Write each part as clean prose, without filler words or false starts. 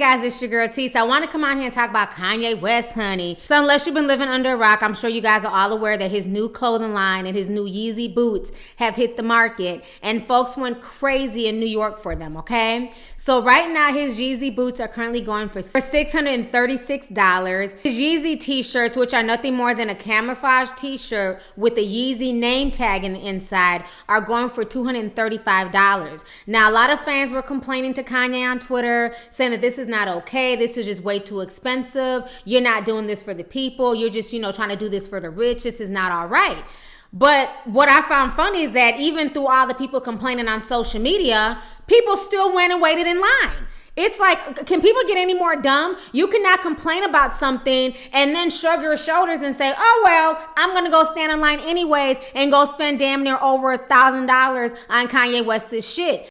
guys, it's your girl T. So I want to come on here and talk about Kanye West, honey. So unless you've been living under a rock, I'm sure you guys are all aware that his new clothing line and his new Yeezy boots have hit the market, and folks went crazy in New York for them, okay? So right now, his Yeezy boots are currently going for $636. His Yeezy t-shirts, which are nothing more than a camouflage t-shirt with a Yeezy name tag in the inside, are going for $235. Now, a lot of fans were complaining to Kanye on Twitter, saying that this is not okay. This is just way too expensive. You're not doing this for the people. You're just, trying to do this for the rich. This is not all right. But what I found funny is that even through all the people complaining on social media, people still went and waited in line. It's like, can people get any more dumb? You cannot complain about something and then shrug your shoulders and say, oh, well, I'm going to go stand in line anyways and go spend damn near over $1,000 on Kanye West's shit.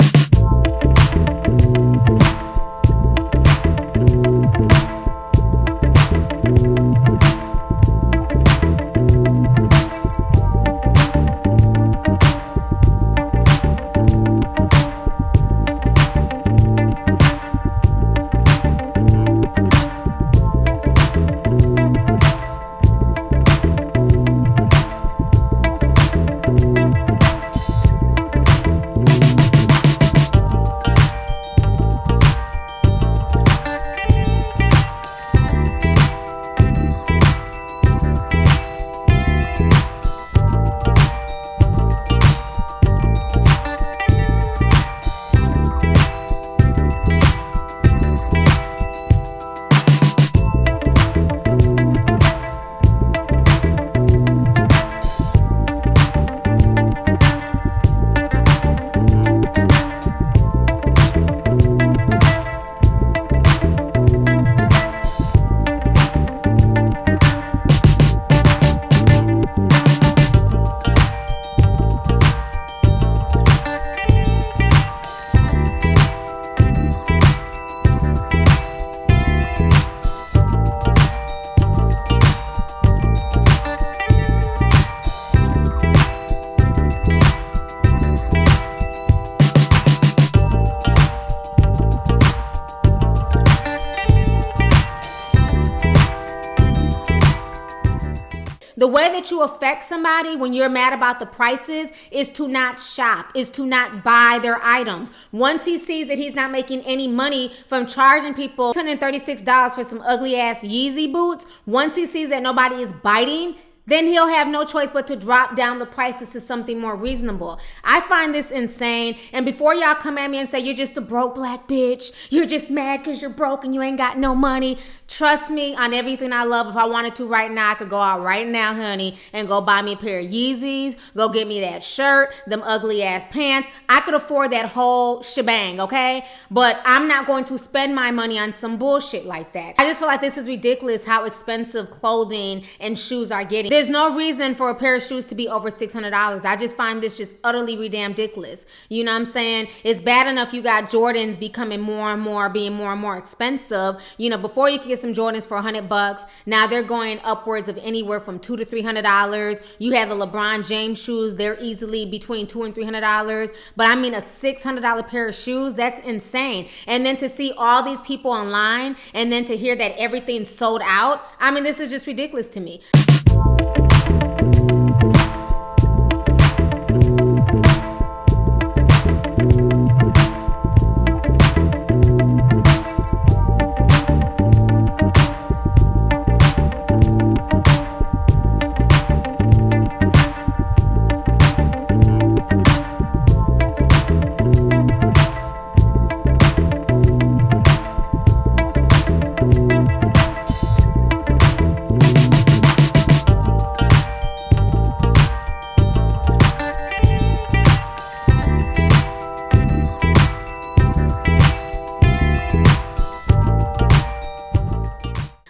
The way that you affect somebody when you're mad about the prices is to not shop, is to not buy their items. Once he sees that he's not making any money from charging people $136 for some ugly ass Yeezy boots, once he sees that nobody is biting, then he'll have no choice but to drop down the prices to something more reasonable. I find this insane. And before y'all come at me and say, you're just a broke black bitch, you're just mad because you're broke and you ain't got no money, trust me, on everything I love, if I wanted to right now, I could go out right now, honey, and go buy me a pair of Yeezys, go get me that shirt, them ugly ass pants. I could afford that whole shebang, okay? But I'm not going to spend my money on some bullshit like that. I just feel like this is ridiculous how expensive clothing and shoes are getting. There's no reason for a pair of shoes to be over $600. I just find this just utterly ridiculous. You know what I'm saying? It's bad enough you got Jordans becoming more and more, being more and more expensive. Before you could get some Jordans for $100, now they're going upwards of anywhere from $200 to $300. You have the LeBron James shoes, they're easily between $200 and $300. But I mean, a $600 pair of shoes, that's insane. And then to see all these people online and then to hear that everything's sold out, I mean, this is just ridiculous to me.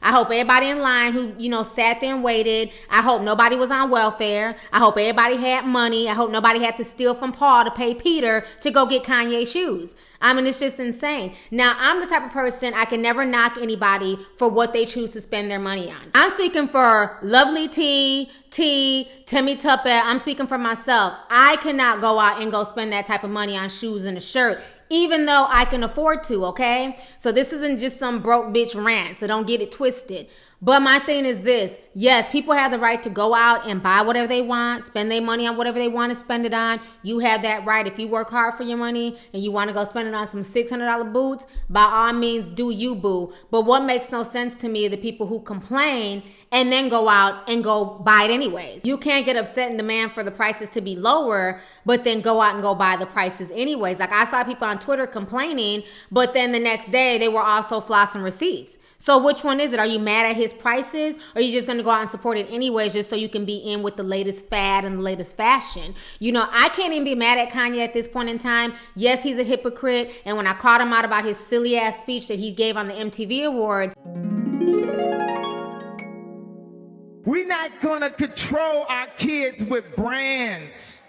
I hope everybody in line who, sat there and waited. I hope nobody was on welfare. I hope everybody had money. I hope nobody had to steal from Paul to pay Peter to go get Kanye shoes. I mean, it's just insane. Now, I'm the type of person, I can never knock anybody for what they choose to spend their money on. I'm speaking for Lovelyti, Timmy Tuppet. I'm speaking for myself. I cannot go out and go spend that type of money on shoes and a shirt, even though I can afford to, okay? So this isn't just some broke bitch rant, so don't get it twisted. But my thing is this. Yes, people have the right to go out and buy whatever they want, spend their money on whatever they want to spend it on. You have that right. If you work hard for your money and you want to go spend it on some $600 boots, by all means, do you, boo. But what makes no sense to me are the people who complain and then go out and go buy it anyways. You can't get upset and demand for the prices to be lower, but then go out and go buy the prices anyways. Like I saw people on Twitter complaining, but then the next day they were also flossing receipts. So which one is it? Are you mad at his prices, or are you just gonna go out and support it anyways just so you can be in with the latest fad and the latest fashion? You know, I can't even be mad at Kanye at this point in time. Yes, he's a hypocrite, and when I called him out about his silly ass speech that he gave on the MTV Awards, we're not gonna control our kids with brands.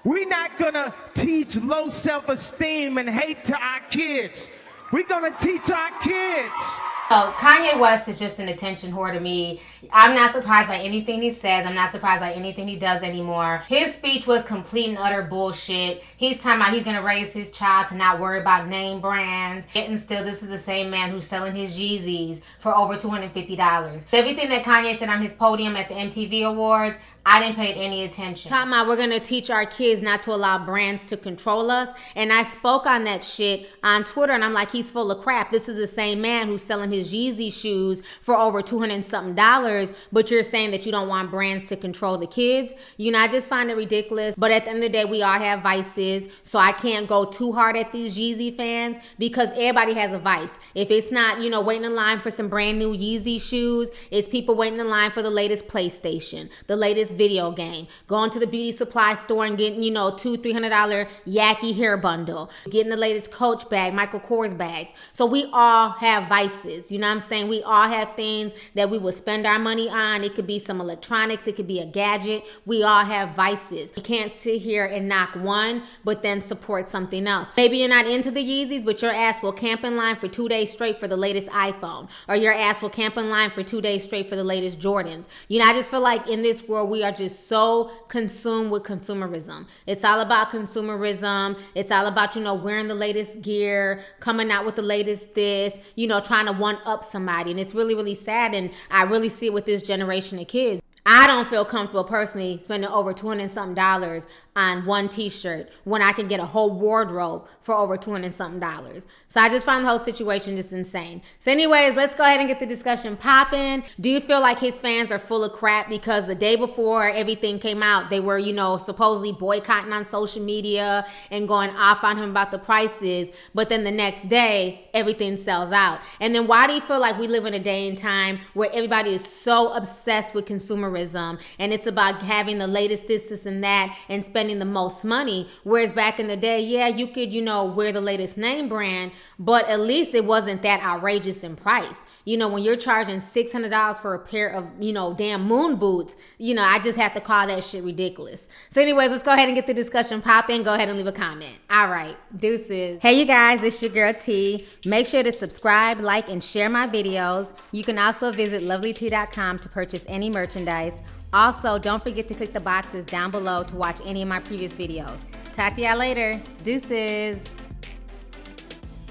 We're not gonna teach low self-esteem and hate to our kids. We're gonna teach our kids. So Kanye West is just an attention whore to me. I'm not surprised by anything he says. I'm not surprised by anything he does anymore. His speech was complete and utter bullshit. He's talking about he's going to raise his child to not worry about name brands. Yet and still, this is the same man who's selling his Yeezys for over $250. Everything that Kanye said on his podium at the MTV Awards, I didn't pay any attention. Talking about we're going to teach our kids not to allow brands to control us. And I spoke on that shit on Twitter, and I'm like, he's full of crap. This is the same man who's selling his Yeezy shoes for over $200-something, but you're saying that you don't want brands to control the kids. You know, I just find it ridiculous. But at the end of the day, we all have vices, so I can't go too hard at these Yeezy fans because everybody has a vice. If it's not, you know, waiting in line for some brand new Yeezy shoes, it's people waiting in line for the latest PlayStation, the latest video game, going to the beauty supply store and getting, you know, $200-300 Yaki hair bundle, getting the latest Coach bag, Michael Kors bags. So we all have vices. You know what I'm saying? We all have things that we would spend our money on. It could be some electronics. It could be a gadget. We all have vices. You can't sit here and knock one, but then support something else. Maybe you're not into the Yeezys, but your ass will camp in line for 2 days straight for the latest iPhone, or your ass will camp in line for 2 days straight for the latest Jordans. You know, I just feel like in this world, we are just so consumed with consumerism. It's all about consumerism. It's all about, you know, wearing the latest gear, coming out with the latest this, you know, trying to one up somebody. And it's really, really sad. And I really see it with this generation of kids. I don't feel comfortable personally spending over $200-something on one t-shirt when I can get a whole wardrobe for over $200-something. So I just find the whole situation just insane. So anyways, let's go ahead and get the discussion popping. Do you feel like his fans are full of crap because the day before everything came out, they were, you know, supposedly boycotting on social media and going off on him about the prices, but then the next day everything sells out? And then why do you feel like we live in a day and time where everybody is so obsessed with consumerism and it's about having the latest this and that and spending the most money, whereas back in the day, yeah, you could, you know, wear the latest name brand, but at least it wasn't that outrageous in price. You know, when you're charging $600 for a pair of, you know, damn moon boots, you know, I just have to call that shit ridiculous. So anyways, let's go ahead and get the discussion popping. Go ahead and leave a comment. All right, deuces. Hey you guys, it's your girl T. Make sure to subscribe, like, and share my videos. You can also visit Lovelyti.com to purchase any merchandise. Also, don't forget to click the boxes down below to watch any of my previous videos. Talk to y'all later. Deuces.